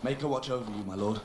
Make her watch over you, my lord.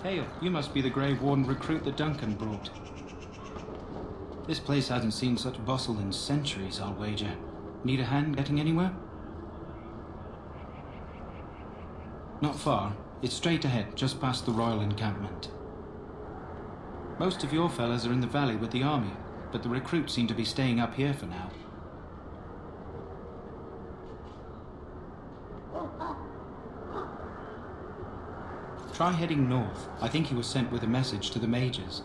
Hail, you must be the Grey Warden recruit that Duncan brought. This place hasn't seen such bustle in centuries, I'll wager. Need a hand getting anywhere? Not far. It's straight ahead, just past the royal encampment. Most of your fellas are in the valley with the army, but the recruits seem to be staying up here for now. Try heading north. I think he was sent with a message to the mages.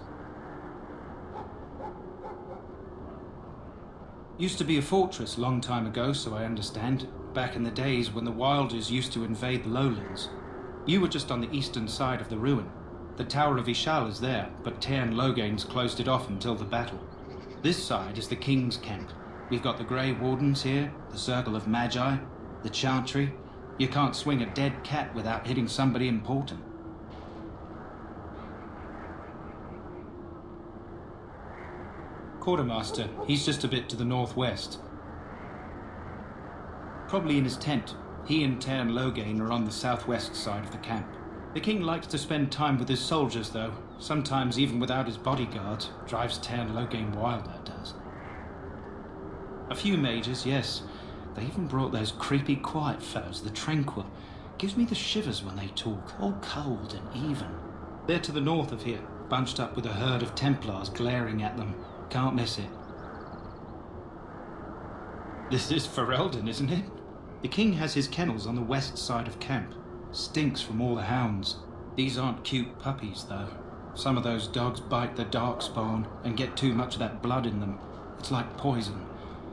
Used to be a fortress long time ago, so I understand. Back in the days when the Wilders used to invade the lowlands. You were just on the eastern side of the ruin. The Tower of Ishal is there, but Tairn Logain's closed it off until the battle. This side is the King's camp. We've got the Grey Wardens here, the Circle of Magi, the Chantry. You can't swing a dead cat without hitting somebody important. Quartermaster, he's just a bit to the northwest. Probably in his tent. He and Tairn Logain are on the southwest side of the camp. The king likes to spend time with his soldiers, though. Sometimes even without his bodyguards. Drives Tairn Logain wild, that does. A few mages, yes. They even brought those creepy quiet fellows, the Tranquil. Gives me the shivers when they talk, all cold and even. They're to the north of here, bunched up with a herd of Templars glaring at them. Can't miss it. This is Ferelden, isn't it? The king has his kennels on the west side of camp. Stinks from all the hounds. These aren't cute puppies, though. Some of those dogs bite the darkspawn and get too much of that blood in them. It's like poison.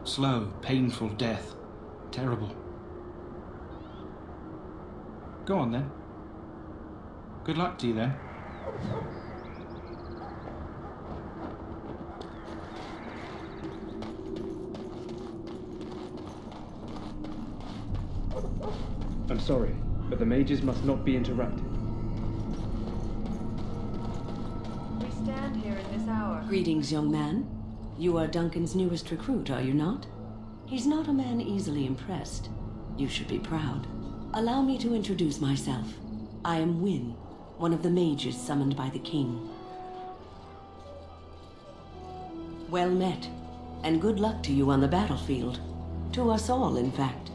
Slow, painful death. Terrible. Go on, then. Good luck to you, then. I'm sorry, but the mages must not be interrupted. We stand here in this hour. Greetings, young man. You are Duncan's newest recruit, are you not? He's not a man easily impressed. You should be proud. Allow me to introduce myself. I am Wynne, one of the mages summoned by the king. Well met, and good luck to you on the battlefield. To us all, in fact.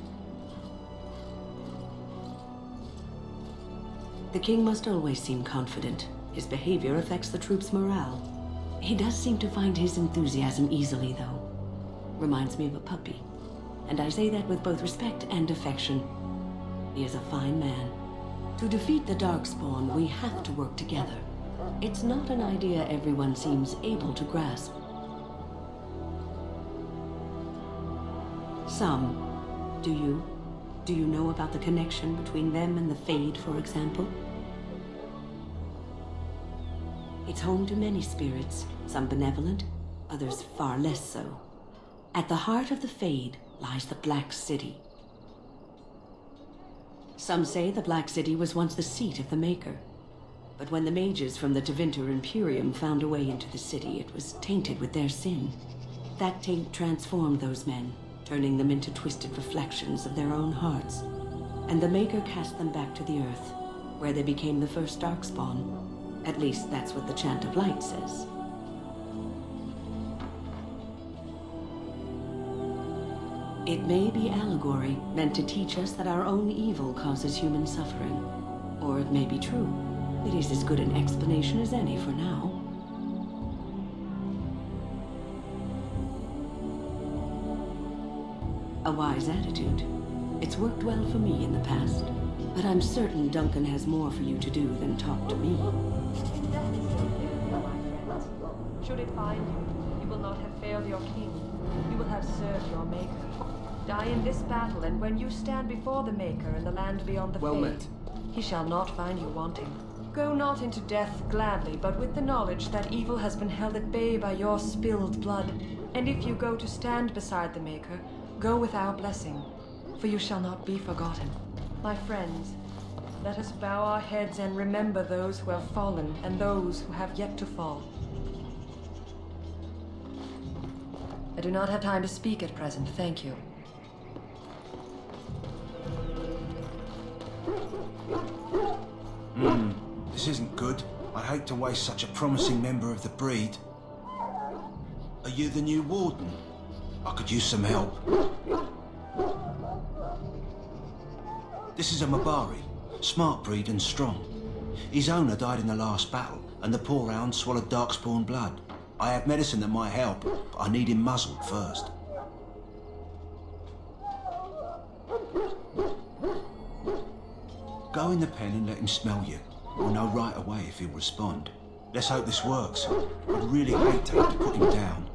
The king must always seem confident. His behavior affects the troops' morale. He does seem to find his enthusiasm easily, though. Reminds me of a puppy. And I say that with both respect and affection. He is a fine man. To defeat the Darkspawn, we have to work together. It's not an idea everyone seems able to grasp. Some. Do you? Do you know about the connection between them and the Fade, for example? It's home to many spirits, some benevolent, others far less so. At the heart of the Fade lies the Black City. Some say the Black City was once the seat of the Maker. But when the mages from the Tevinter Imperium found a way into the city, it was tainted with their sin. That taint transformed those men, turning them into twisted reflections of their own hearts. And the Maker cast them back to the Earth, where they became the first Darkspawn. At least that's what the Chant of Light says. It may be allegory, meant to teach us that our own evil causes human suffering. Or it may be true. It is as good an explanation as any for now. A wise attitude. It's worked well for me in the past. But I'm certain Duncan has more for you to do than talk to me. Death is still there, my friends. Should it find you, you will not have failed your king. You will have served your maker. Die in this battle, and when you stand before the Maker in the land beyond the Well Fade, met. he shall not find you wanting. Go not into death gladly, but with the knowledge that evil has been held at bay by your spilled blood. And if you go to stand beside the Maker, go with our blessing, for you shall not be forgotten. My friends, let us bow our heads and remember those who have fallen and those who have yet to fall. I do not have time to speak at present, thank you. This isn't good. I hate to waste such a promising member of the breed. Are you the new warden? I could use some help. This is a Mabari, smart breed and strong. His owner died in the last battle, and the poor hound swallowed darkspawn blood. I have medicine that might help, but I need him muzzled first. Go in the pen and let him smell you. We'll know right away if he'll respond. Let's hope this works. I'd really hate to have to put him down.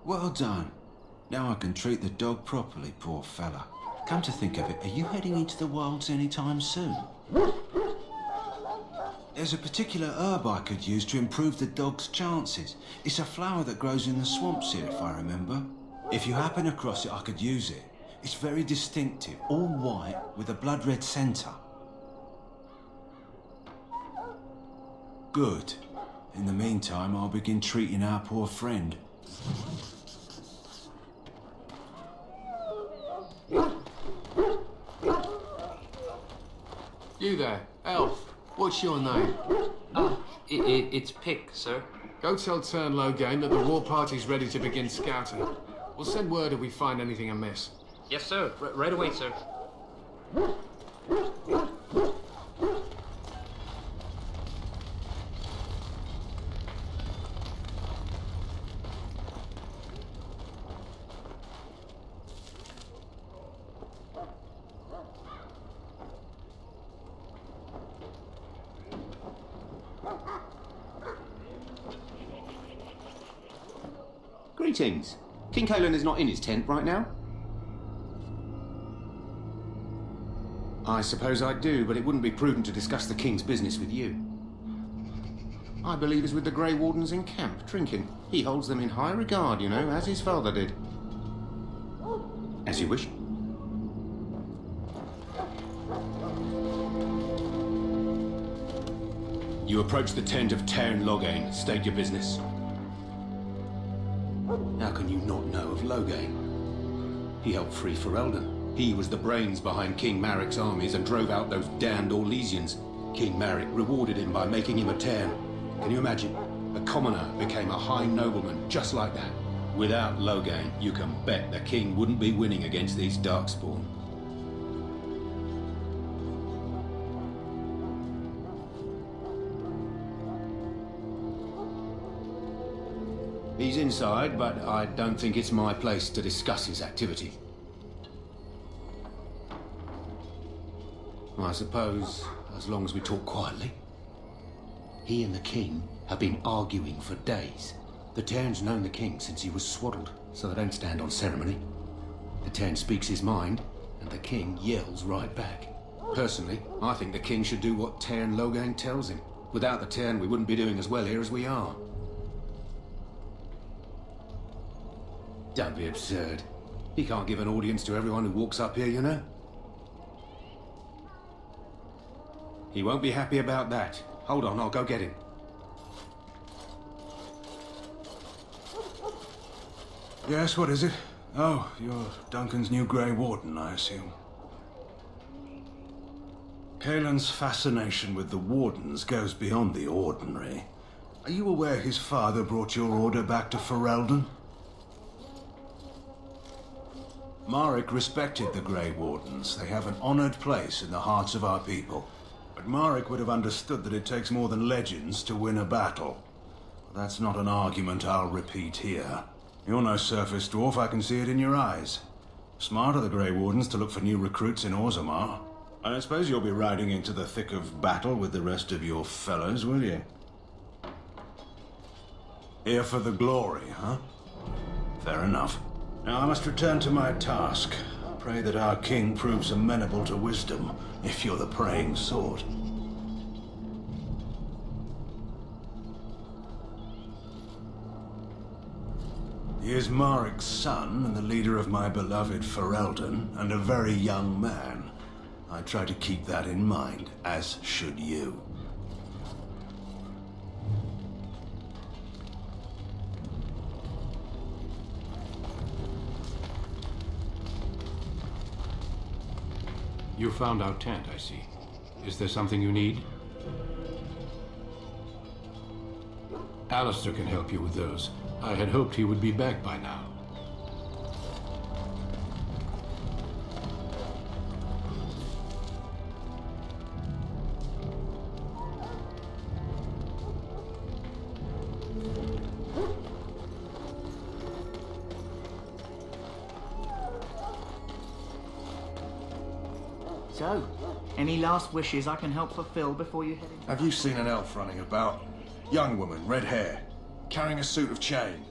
Well done. Now I can treat the dog properly, poor fella. Come to think of it, are you heading into the wilds anytime soon? There's a particular herb I could use to improve the dog's chances. It's a flower that grows in the swamps here, if I remember. If you happen across it, I could use it. It's very distinctive, all white with a blood-red centre. Good. In the meantime, I'll begin treating our poor friend. You there, elf. What's your name? It's Pick, sir. Go tell Tern Loghain that the war party's ready to begin scouting. We'll send word if we find anything amiss. Yes, sir. Right away, sir. Greetings. King Kalen is not in his tent right now? I suppose I do, but it wouldn't be prudent to discuss the king's business with you. I believe he's with the Grey Wardens in camp, drinking. He holds them in high regard, you know, as his father did. As you wish. You approach the tent of Tern Loghain. State your business. How can you not know of Loghain? He helped free Ferelden. He was the brains behind King Maric's armies and drove out those damned Orlesians. King Maric rewarded him by making him a Tern. Can you imagine? A commoner became a high nobleman just like that. Without Loghain, you can bet the king wouldn't be winning against these Darkspawn. He's inside, but I don't think it's my place to discuss his activity. I suppose, as long as we talk quietly. He and the king have been arguing for days. The Tern's known the king since he was swaddled, so they don't stand on ceremony. The Tern speaks his mind, and the king yells right back. Personally, I think the king should do what Tern Loghain tells him. Without the Tern, we wouldn't be doing as well here as we are. Don't be absurd. He can't give an audience to everyone who walks up here, you know? He won't be happy about that. Hold on, I'll go get him. Yes, what is it? Oh, you're Duncan's new Grey Warden, I assume. Kalen's fascination with the Wardens goes beyond the ordinary. Are you aware his father brought your order back to Ferelden? Marek respected the Grey Wardens. They have an honored place in the hearts of our people. But Marek would have understood that it takes more than legends to win a battle. That's not an argument I'll repeat here. You're no surface dwarf, I can see it in your eyes. Smart of the Grey Wardens to look for new recruits in Orzammar. I suppose you'll be riding into the thick of battle with the rest of your fellows, will you? Here for the glory, huh? Fair enough. Now I must return to my task. Pray that our king proves amenable to wisdom, if you're the praying sort. He is Marek's son and the leader of my beloved Ferelden, and a very young man. I try to keep that in mind, as should you. You found our tent, I see. Is there something you need? Alistair can help you with those. I had hoped he would be back by now. So, any last wishes I can help fulfill before you head in? Have you seen an elf running about? Young woman, red hair, carrying a suit of chain.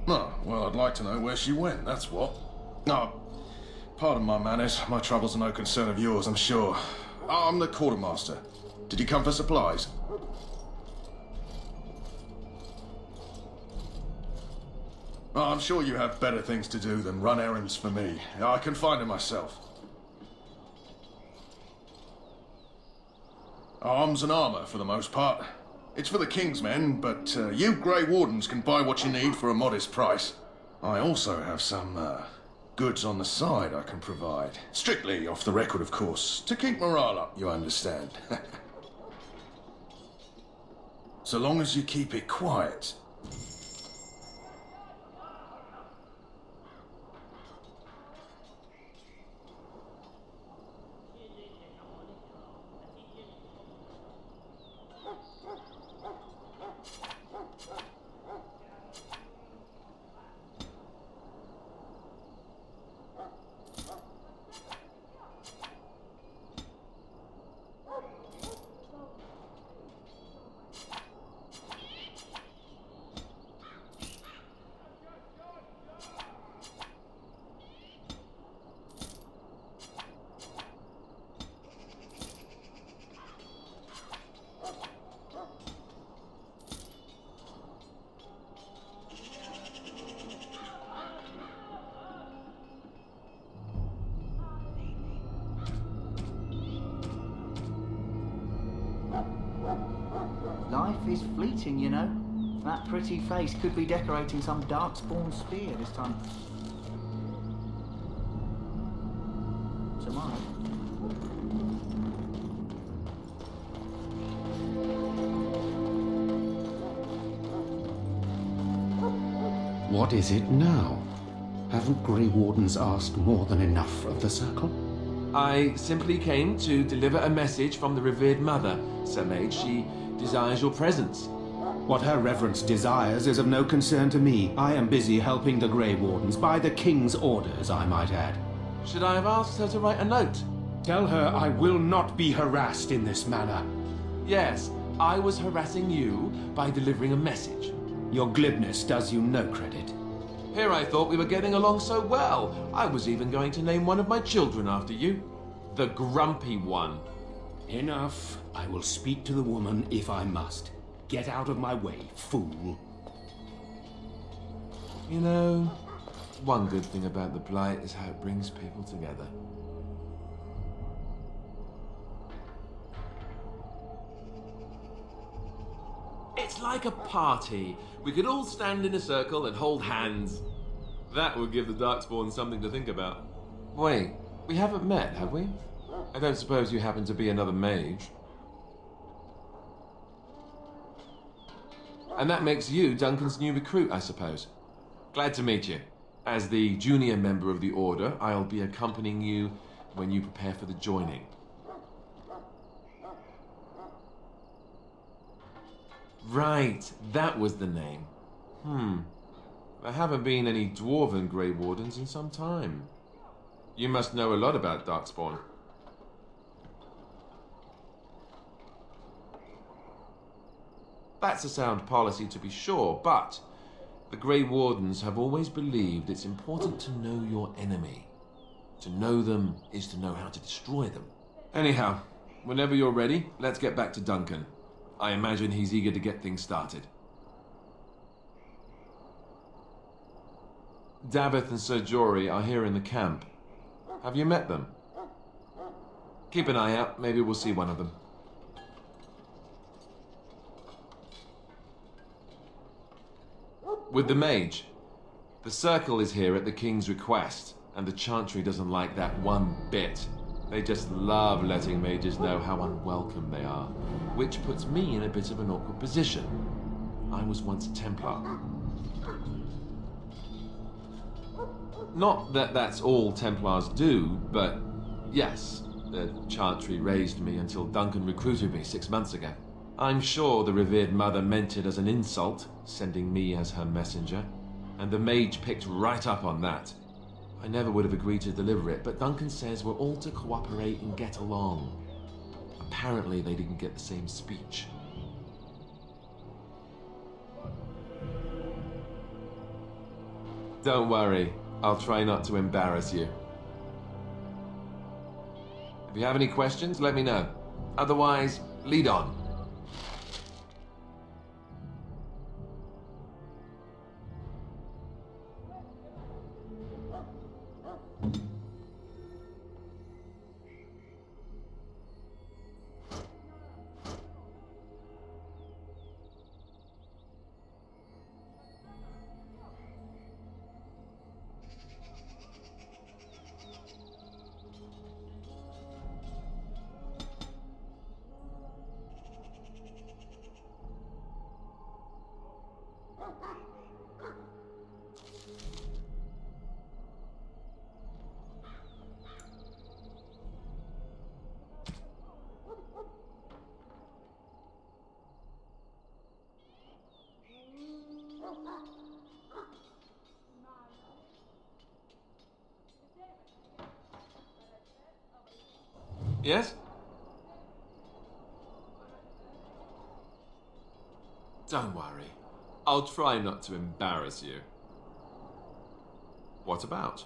Oh, well, I'd like to know where she went, that's what. Oh, pardon my manners. My troubles are no concern of yours, I'm sure. I'm the quartermaster. Did you come for supplies? Oh, I'm sure you have better things to do than run errands for me. I can find them myself. Arms and armor, for the most part. It's for the King's men, but you Grey Wardens can buy what you need for a modest price. I also have some goods on the side I can provide. Strictly off the record, of course. To keep morale up, you understand. So long as you keep it quiet. Life is fleeting, you know. That pretty face could be decorating some darkspawn spear this time. Tomorrow. What is it now? Haven't Grey Wardens asked more than enough of the Circle? I simply came to deliver a message from the revered mother, Sir Mage. She desires your presence. What her reverence desires is of no concern to me. I am busy helping the Grey Wardens, by the King's orders, I might add. Should I have asked her to write a note? Tell her I will not be harassed in this manner. Yes, I was harassing you by delivering a message. Your glibness does you no credit. Here I thought we were getting along so well. I was even going to name one of my children after you. The Grumpy One. Enough. I will speak to the woman if I must. Get out of my way, fool. You know, one good thing about the Blight is how it brings people together. It's like a party. We could all stand in a circle and hold hands. That would give the Darkspawn something to think about. Wait, we haven't met, have we? I don't suppose you happen to be another mage. And that makes you Duncan's new recruit, I suppose. Glad to meet you. As the junior member of the Order, I'll be accompanying you when you prepare for the joining. Right, that was the name. There haven't been any Dwarven Grey Wardens in some time. You must know a lot about Darkspawn. That's a sound policy to be sure, but the Grey Wardens have always believed it's important to know your enemy. To know them is to know how to destroy them. Anyhow, whenever you're ready, let's get back to Duncan. I imagine he's eager to get things started. Davith and Sir Jory are here in the camp. Have you met them? Keep an eye out, maybe we'll see one of them. With the mage. The Circle is here at the King's request, and the Chantry doesn't like that one bit. They just love letting mages know how unwelcome they are, which puts me in a bit of an awkward position. I was once a Templar. Not that that's all Templars do, but yes, the Chantry raised me until Duncan recruited me 6 months ago. I'm sure the revered mother meant it as an insult, sending me as her messenger, and the mage picked right up on that. I never would have agreed to deliver it, but Duncan says we're all to cooperate and get along. Apparently they didn't get the same speech. Don't worry, I'll try not to embarrass you. If you have any questions, let me know. Otherwise, lead on. Yes? Don't worry. I'll try not to embarrass you. What about?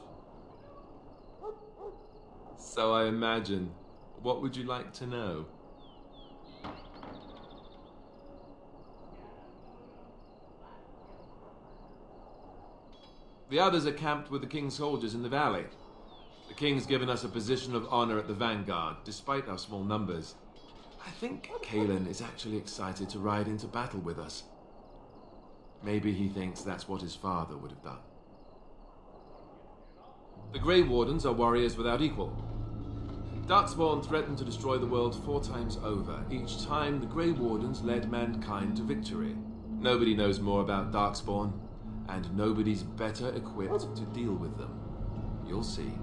So I imagine. What would you like to know? The others are camped with the King's soldiers in the valley. The King's given us a position of honor at the vanguard, despite our small numbers. I think Kalen is actually excited to ride into battle with us. Maybe he thinks that's what his father would have done. The Grey Wardens are warriors without equal. Darkspawn threatened to destroy the world 4 times over. Each time, the Grey Wardens led mankind to victory. Nobody knows more about Darkspawn, and nobody's better equipped to deal with them. You'll see.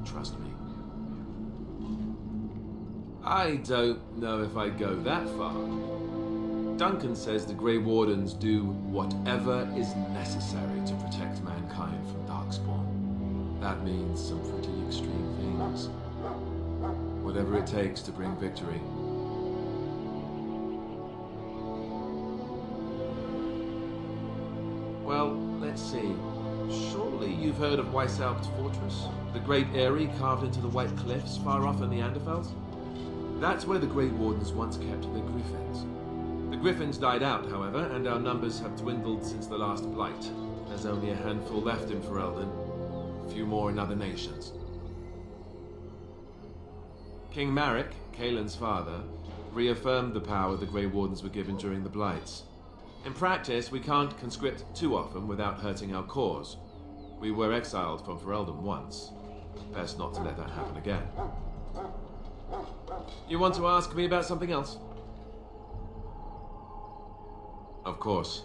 Trust me. I don't know if I'd go that far. Duncan says the Grey Wardens do whatever is necessary to protect mankind from Darkspawn. That means some pretty extreme things. Whatever it takes to bring victory. Well, let's see. Surely you've heard of Weishaupt's fortress? The great eyrie carved into the white cliffs far off in the Anderfels? That's where the Grey Wardens once kept their griffins. The griffins died out, however, and our numbers have dwindled since the last blight. There's only a handful left in Ferelden, a few more in other nations. King Marek, Kaelin's father, reaffirmed the power the Grey Wardens were given during the blights. In practice, we can't conscript too often without hurting our cause. We were exiled from Ferelden once. Best not to let that happen again. You want to ask me about something else? Of course.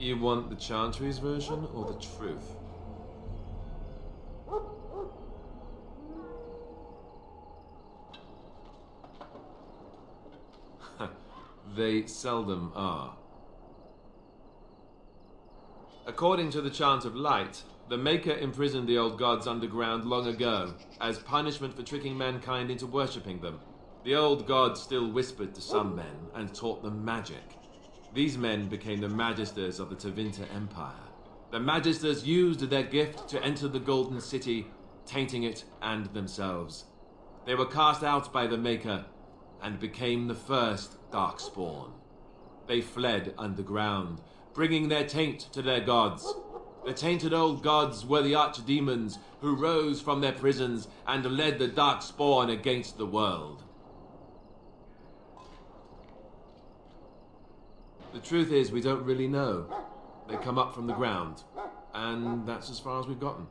You want the Chantry's version or the truth? They seldom are. According to the Chant of Light, the Maker imprisoned the old gods underground long ago, as punishment for tricking mankind into worshipping them. The old gods still whispered to some men and taught them magic. These men became the Magisters of the Tevinter Empire. The Magisters used their gift to enter the Golden City, tainting it and themselves. They were cast out by the Maker and became the first Darkspawn. They fled underground, bringing their taint to their gods. The tainted old gods were the archdemons who rose from their prisons and led the Darkspawn against the world. The truth is, we don't really know. They come up from the ground, and that's as far as we've gotten.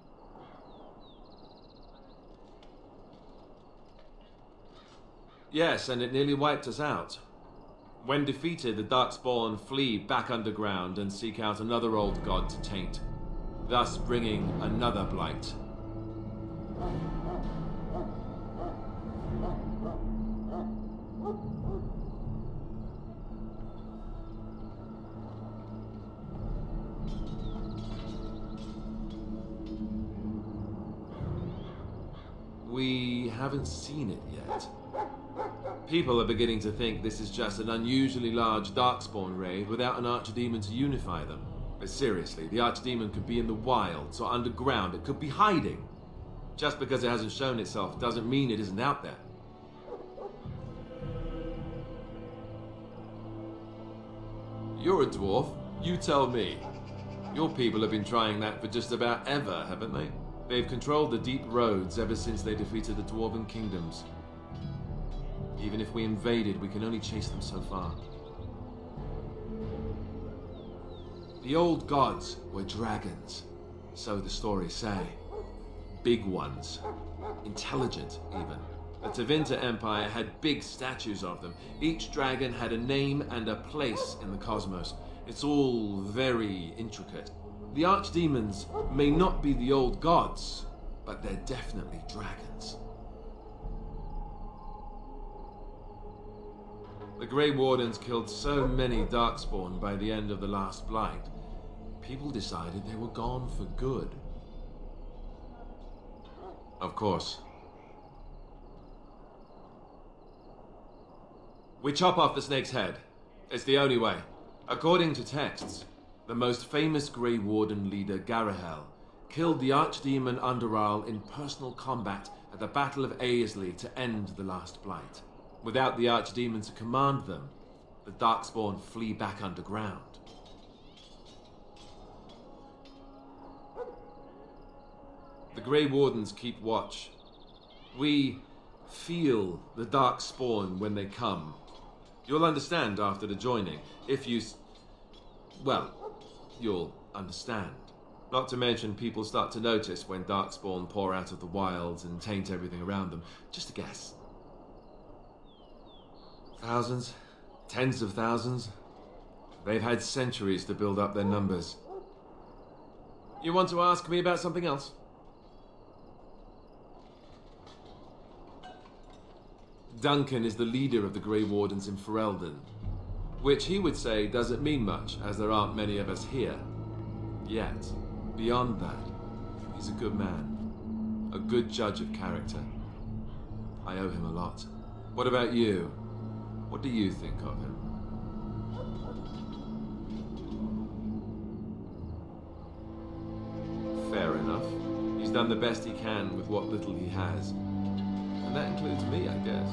Yes, and it nearly wiped us out. When defeated, the Darkspawn flee back underground and seek out another old god to taint, thus bringing another blight. We haven't seen it yet. People are beginning to think this is just an unusually large Darkspawn raid without an archdemon to unify them. But seriously, the archdemon could be in the wilds or underground. It could be hiding. Just because it hasn't shown itself doesn't mean it isn't out there. You're a dwarf. You tell me. Your people have been trying that for just about ever, haven't they? They've controlled the deep roads ever since they defeated the Dwarven kingdoms. Even if we invaded, we can only chase them so far. The old gods were dragons, so the stories say. Big ones. Intelligent, even. The Tevinter Empire had big statues of them. Each dragon had a name and a place in the cosmos. It's all very intricate. The archdemons may not be the old gods, but they're definitely dragons. The Grey Wardens killed so many Darkspawn by the end of the last Blight, people decided they were gone for good. Of course. We chop off the snake's head. It's the only way. According to texts, the most famous Grey Warden leader, Garahel, killed the Archdemon Underarl in personal combat at the Battle of Aesley to end the last Blight. Without the Archdemon to command them, the Darkspawn flee back underground. The Grey Wardens keep watch. We feel the Darkspawn when they come. You'll understand after the joining, if you... well, you'll understand. Not to mention people start to notice when Darkspawn pour out of the wilds and taint everything around them. Just a guess. Thousands? Tens of thousands? They've had centuries to build up their numbers. You want to ask me about something else? Duncan is the leader of the Grey Wardens in Ferelden, which he would say doesn't mean much, as there aren't many of us here. Yet, beyond that, he's a good man, a good judge of character. I owe him a lot. What about you? What do you think of him? Fair enough. He's done the best he can with what little he has. And that includes me, I guess.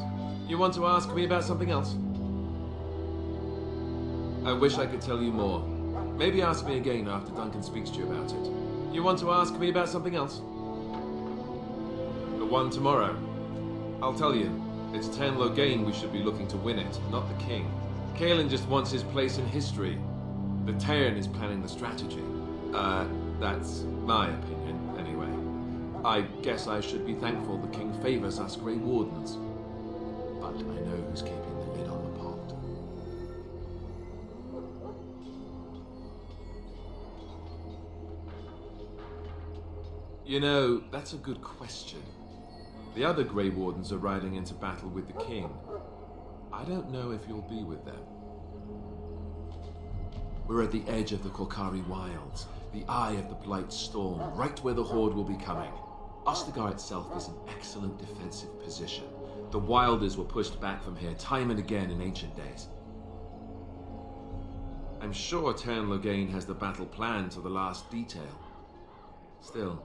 You want to ask me about something else? I wish I could tell you more. Maybe ask me again after Duncan speaks to you about it. You want to ask me about something else? The one tomorrow. I'll tell you. It's Tan Logain we should be looking to win it, not the king. Kaelin just wants his place in history. The Tairn is planning the strategy. That's my opinion, anyway. I guess I should be thankful the king favors us Grey Wardens. But I know who's keeping the lid on the pot. You know, that's a good question. The other Grey Wardens are riding into battle with the king. I don't know if you'll be with them. We're at the edge of the Korkari Wilds, the eye of the Blight Storm, right where the Horde will be coming. Ostagar itself is an excellent defensive position. The Wilders were pushed back from here time and again in ancient days. I'm sure Tern Loghain has the battle planned to the last detail. Still,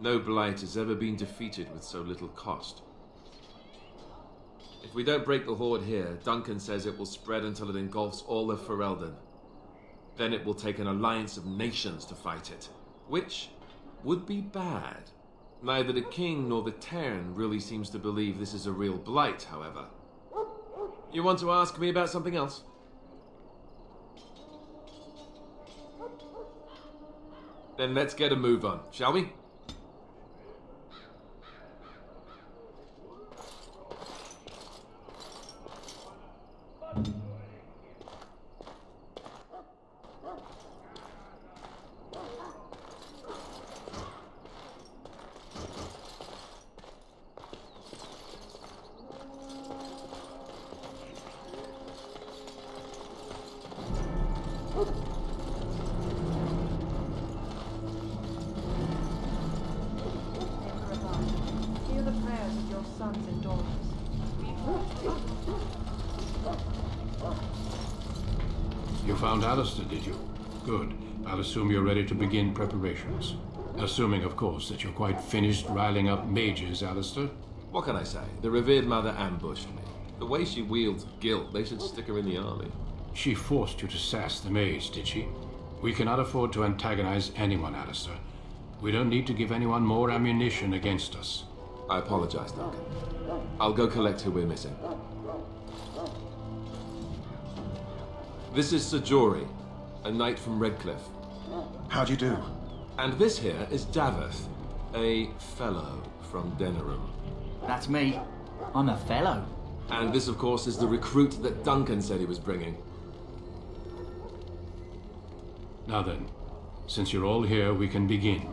no Blight has ever been defeated with so little cost. If we don't break the Horde here, Duncan says it will spread until it engulfs all of Ferelden. Then it will take an alliance of nations to fight it, which would be bad. Neither the king nor the Tern really seems to believe this is a real blight, however. You want to ask me about something else? Then let's get a move on, shall we? Hear the prayers of your sons and daughters. You found Alistair, did you? Good. I'll assume you're ready to begin preparations. Assuming, of course, that you're quite finished riling up mages, Alistair. What can I say? The revered mother ambushed me. The way she wields guilt, they should stick her in the army. She forced you to sass the mage, did she? We cannot afford to antagonize anyone, Alistair. We don't need to give anyone more ammunition against us. I apologize, Duncan. I'll go collect who we're missing. This is Sir Jory, a knight from Redcliffe. How'd you do? And this here is Daveth, a fellow from Denerim. That's me. I'm a fellow. And this, of course, is the recruit that Duncan said he was bringing. Now then, since you're all here, we can begin.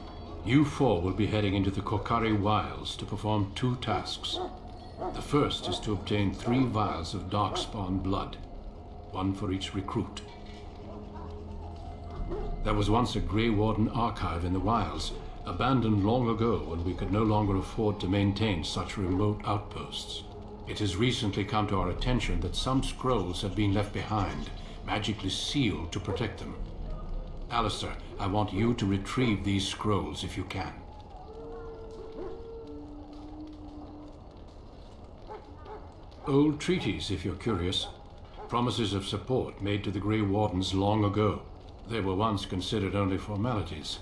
You four will be heading into the Korkari Wilds to perform 2 tasks. The first is to obtain 3 vials of Darkspawn blood, 1 for each recruit. There was once a Grey Warden archive in the wilds, abandoned long ago when we could no longer afford to maintain such remote outposts. It has recently come to our attention that some scrolls have been left behind, magically sealed to protect them. Alistair, I want you to retrieve these scrolls if you can. Old treaties, if you're curious. Promises of support made to the Grey Wardens long ago. They were once considered only formalities.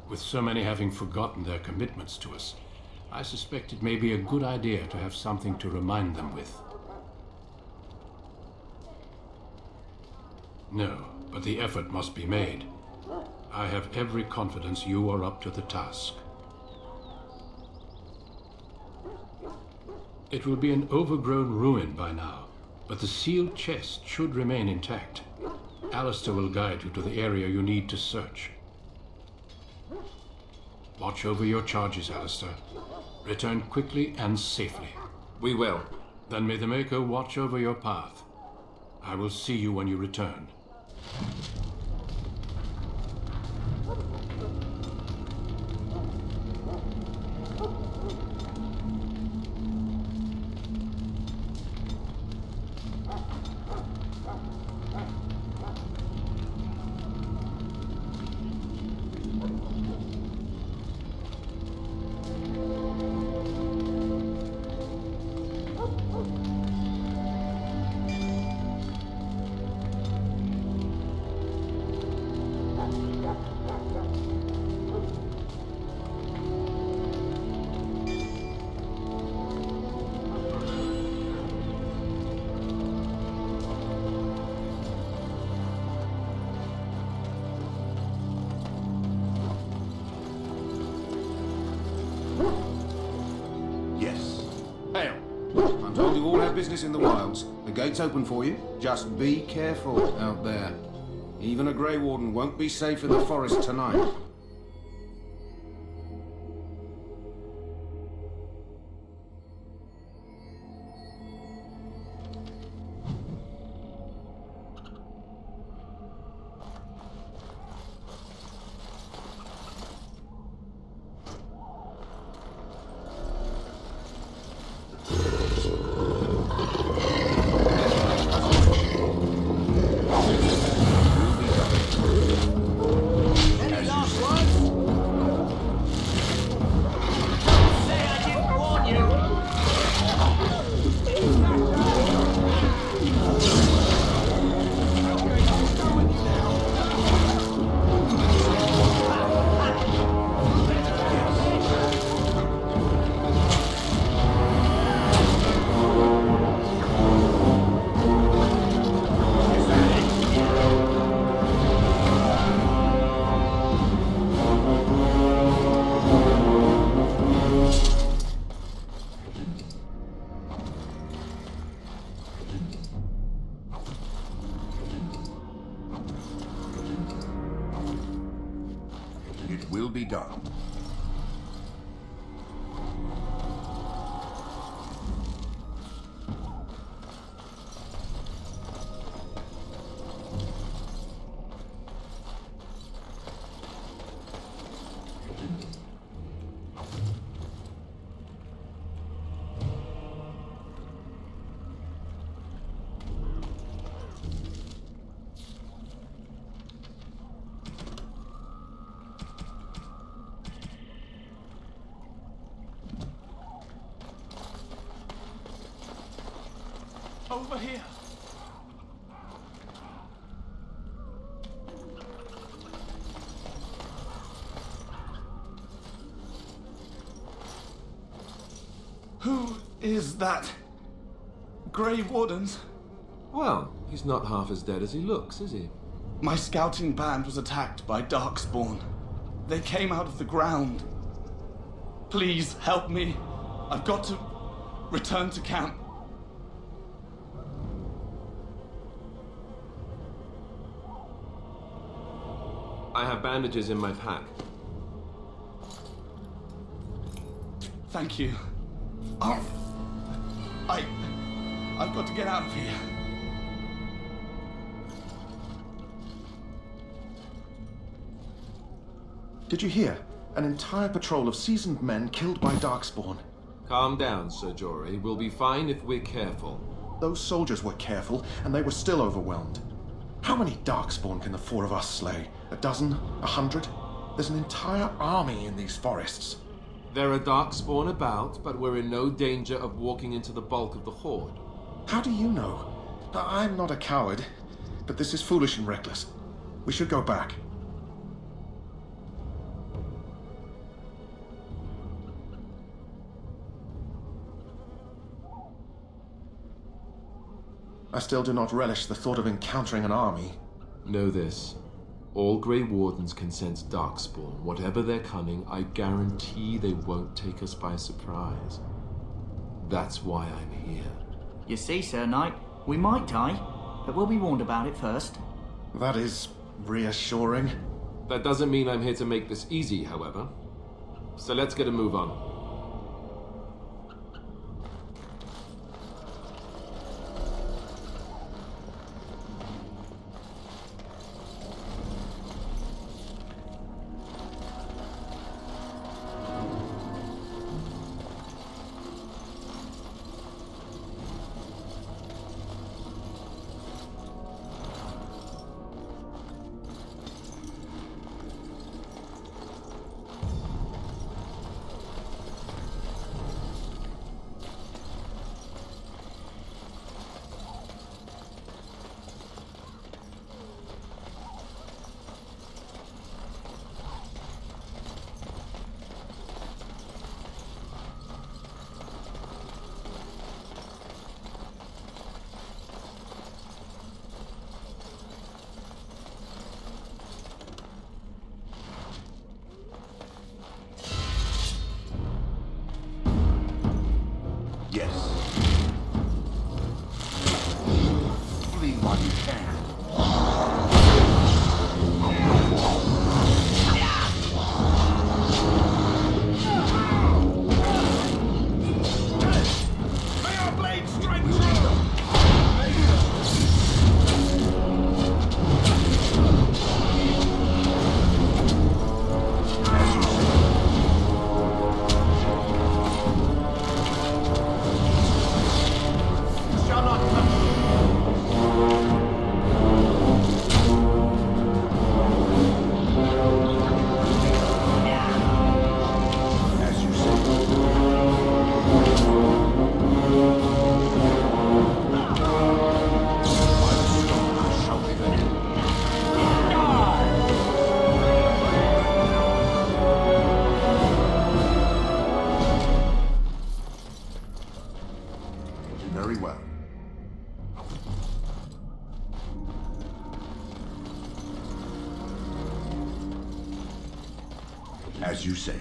With so many having forgotten their commitments to us, I suspect it may be a good idea to have something to remind them with. No, but the effort must be made. I have every confidence you are up to the task. It will be an overgrown ruin by now, but the sealed chest should remain intact. Alistair will guide you to the area you need to search. Watch over your charges, Alistair. Return quickly and safely. We will. Then may the Maker watch over your path. I will see you when you return. Yes. Hail. I'm told you all have business in the wilds. The gate's open for you. Just be careful out there. Even a Grey Warden won't be safe in the forest tonight. be done. Over here. Who is that? Grey Wardens? Well, he's not half as dead as he looks, is he? My scouting band was attacked by Darkspawn. They came out of the ground. Please help me. I've got to return to camp. I have bandages in my pack. Thank you. I've got to get out of here. Did you hear? An entire patrol of seasoned men killed by Darkspawn. Calm down, Sir Jory. We'll be fine if we're careful. Those soldiers were careful, and they were still overwhelmed. How many Darkspawn can the four of us slay? A dozen? 100? There's an entire army in these forests. There are Darkspawn about, but we're in no danger of walking into the bulk of the Horde. How do you know? I'm not a coward, but this is foolish and reckless. We should go back. I still do not relish the thought of encountering an army. Know this. All Grey Wardens can sense Darkspawn. Whatever they're coming, I guarantee they won't take us by surprise. That's why I'm here. You see, Sir Knight, we might die, but we'll be warned about it first. That is reassuring. That doesn't mean I'm here to make this easy, however. So let's get a move on. Yes. Flee while you can. May our blade strike true! Very well. As you say.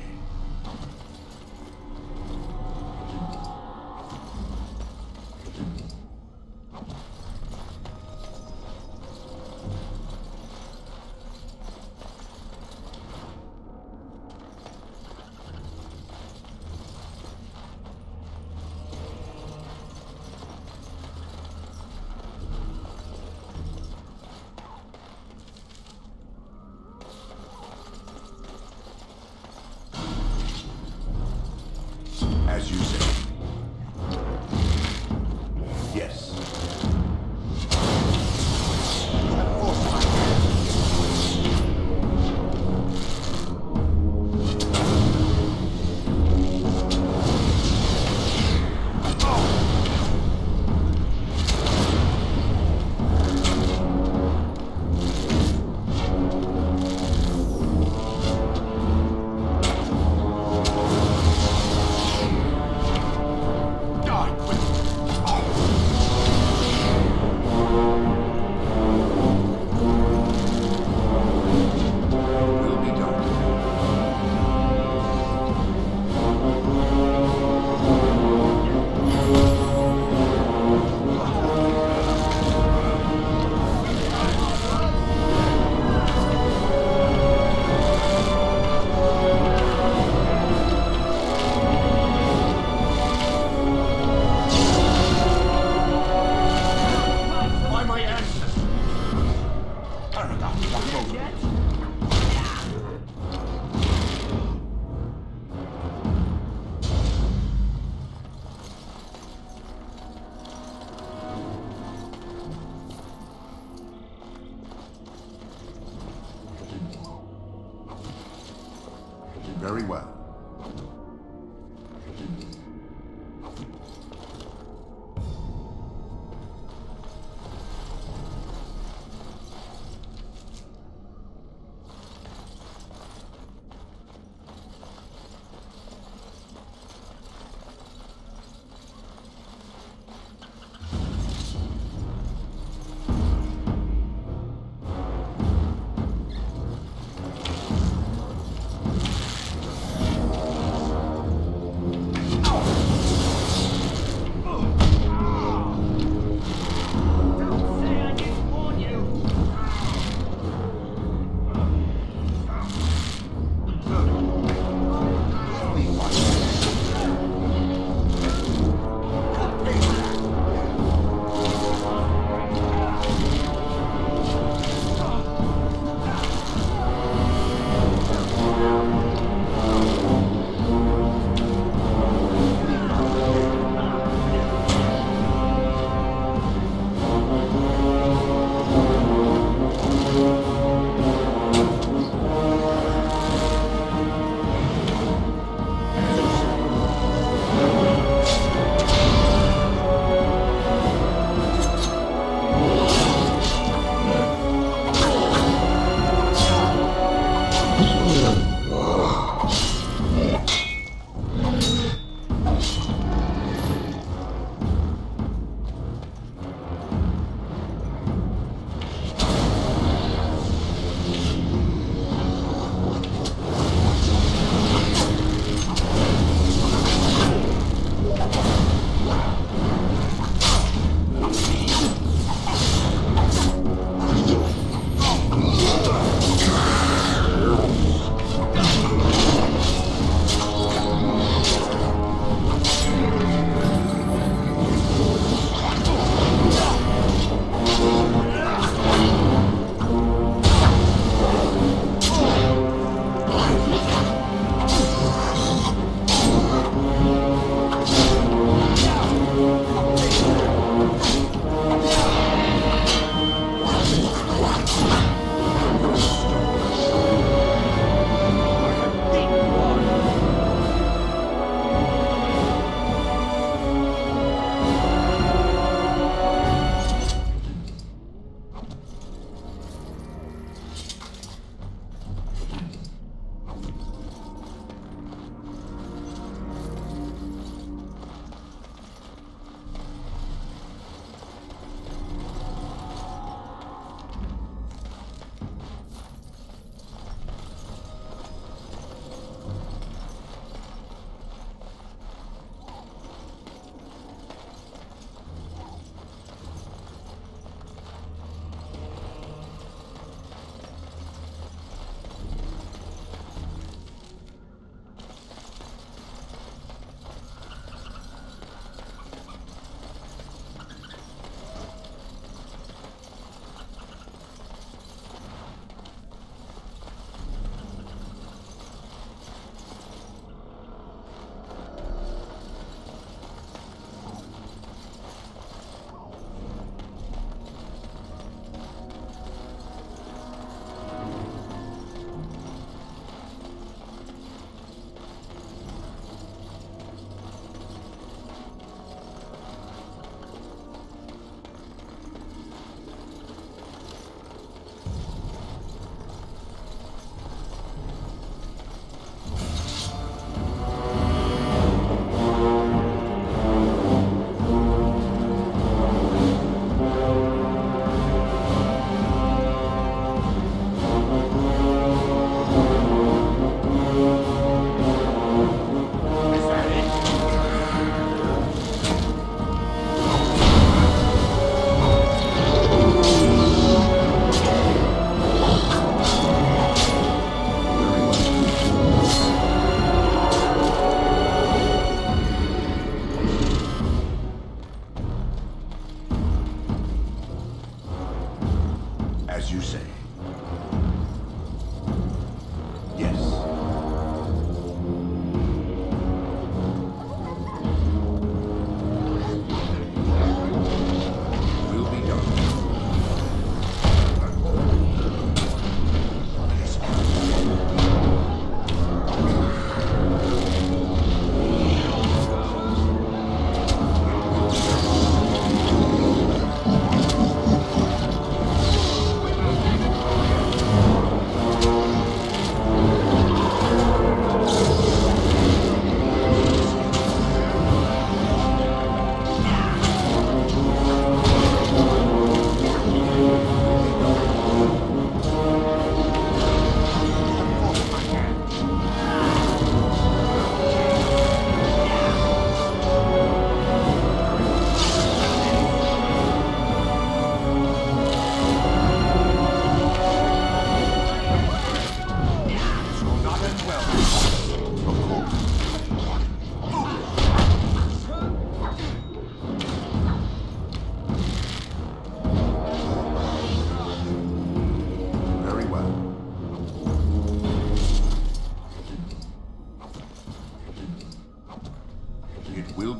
Very well.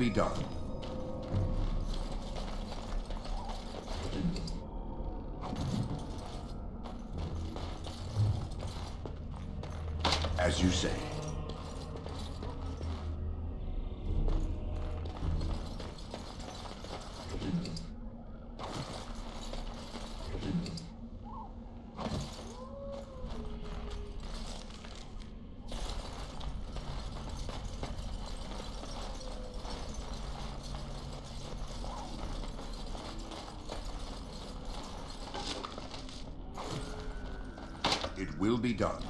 be done. As you say. It will be done.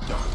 Done.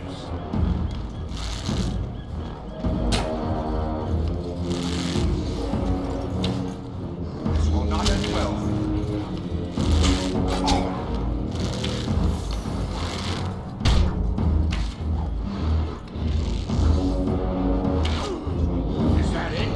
ashes. This will not end well. Is that it?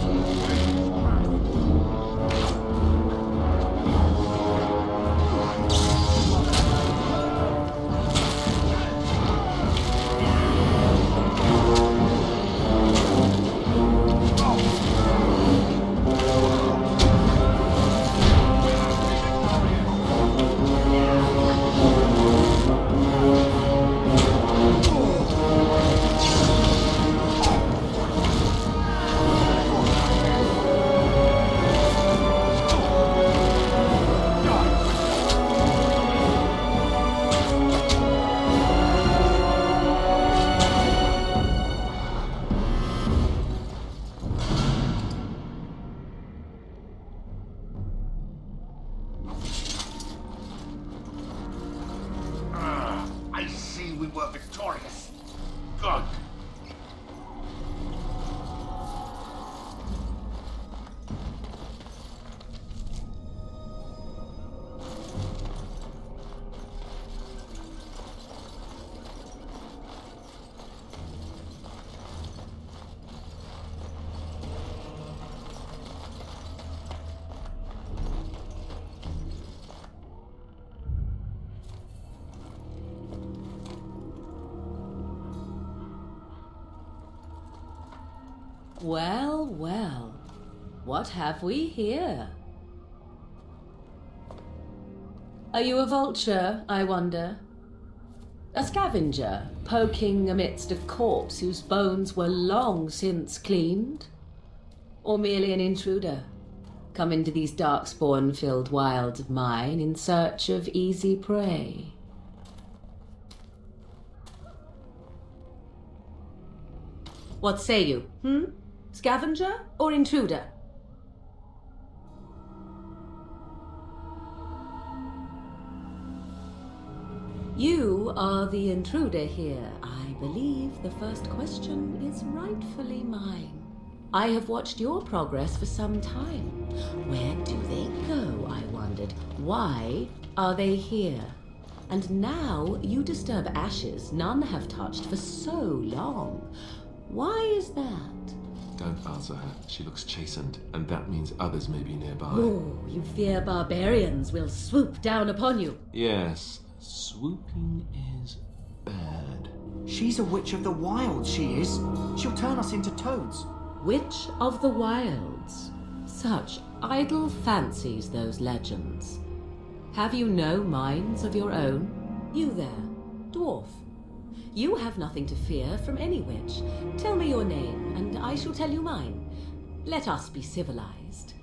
I see we were victorious. Good. Well, well. What have we here? Are you a vulture, I wonder? A scavenger, poking amidst a corpse whose bones were long since cleaned? Or merely an intruder, come into these darkspawn-filled wilds of mine in search of easy prey? What say you, Scavenger or intruder? You are the intruder here. I believe the first question is rightfully mine. I have watched your progress for some time. Where do they go, I wondered? Why are they here? And now you disturb ashes none have touched for so long. Why is that? Don't answer her. She looks chastened, and that means others may be nearby. Oh, you fear barbarians will swoop down upon you. Yes, swooping is bad. She's a witch of the wild, she is. She'll turn us into toads. Witch of the wilds. Such idle fancies, those legends. Have you no minds of your own? You there, dwarf. You have nothing to fear from any witch. Tell me your name, and I shall tell you mine. Let us be civilized.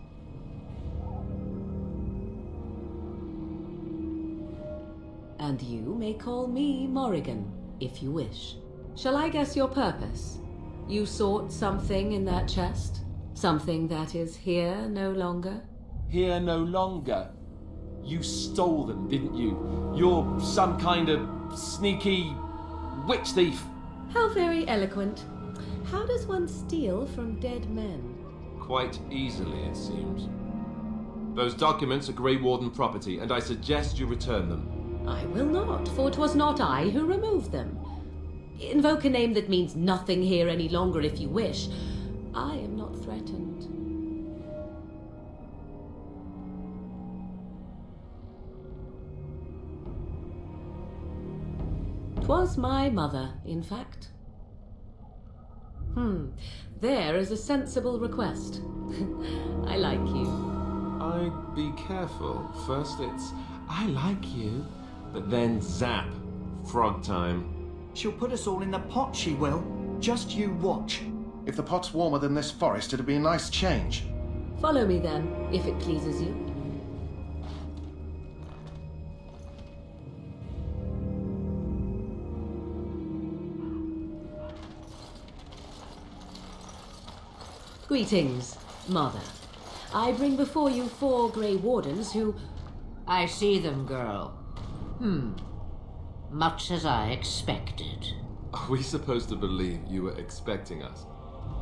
And you may call me Morrigan, if you wish. Shall I guess your purpose? You sought something in that chest? Something that is here no longer? Here no longer. You stole them, didn't you? You're some kind of sneaky witch thief. How very eloquent. How does one steal from dead men? Quite easily, it seems. Those documents are Grey Warden property, and I suggest you return them. I will not, for 'twas not I who removed them. Invoke a name that means nothing here any longer if you wish. I am not threatened. 'Twas my mother, in fact. There is a sensible request. I like you. I'd be careful. First it's, I like you, but then zap. Frog time. She'll put us all in the pot, she will. Just you watch. If the pot's warmer than this forest, it'd be a nice change. Follow me then, if it pleases you. Greetings, Mother. I bring before you 4 Grey Wardens who... I see them, girl. Much as I expected. Are we supposed to believe you were expecting us?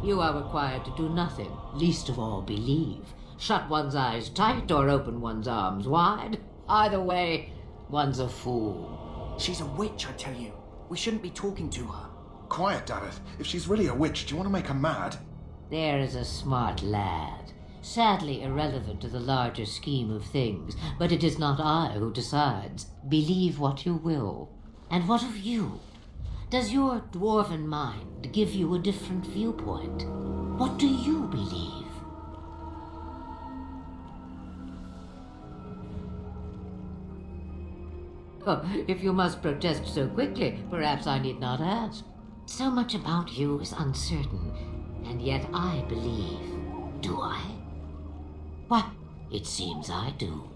You are required to do nothing, least of all believe. Shut one's eyes tight or open one's arms wide. Either way, one's a fool. She's a witch, I tell you. We shouldn't be talking to her. Quiet, Dareth. If she's really a witch, do you want to make her mad? There is a smart lad. Sadly irrelevant to the larger scheme of things, but it is not I who decides. Believe what you will. And what of you? Does your dwarven mind give you a different viewpoint? What do you believe? Oh, if you must protest so quickly, perhaps I need not ask. So much about you is uncertain, and yet I believe. Do I? Why, it seems I do.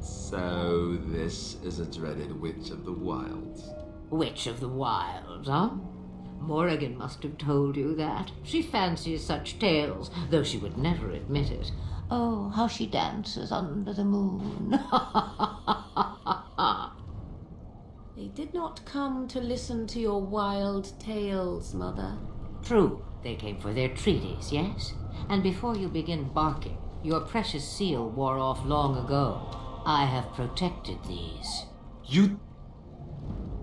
So this is a dreaded Witch of the Wilds. Witch of the Wilds, huh? Morrigan must have told you that. She fancies such tales, though she would never admit it. Oh, how she dances under the moon. They did not come to listen to your wild tales, Mother. True, they came for their treaties, yes? And before you begin barking, your precious seal wore off long ago. I have protected these. You...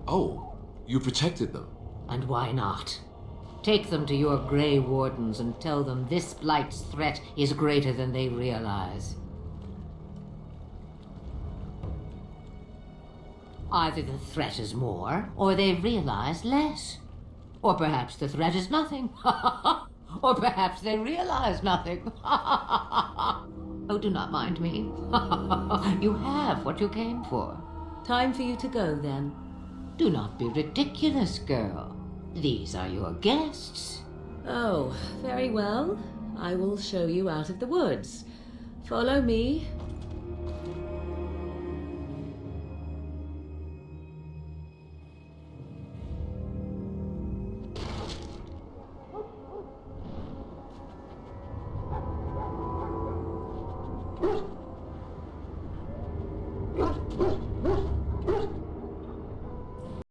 Oh, you protected them. And why not? Take them to your Grey Wardens and tell them this blight's threat is greater than they realize. Either the threat is more, or they realize less. Or perhaps the threat is nothing. Or perhaps they realize nothing. Oh, do not mind me. You have what you came for. Time for you to go, then. Do not be ridiculous, girl. These are your guests. Oh, very well. I will show you out of the woods. Follow me,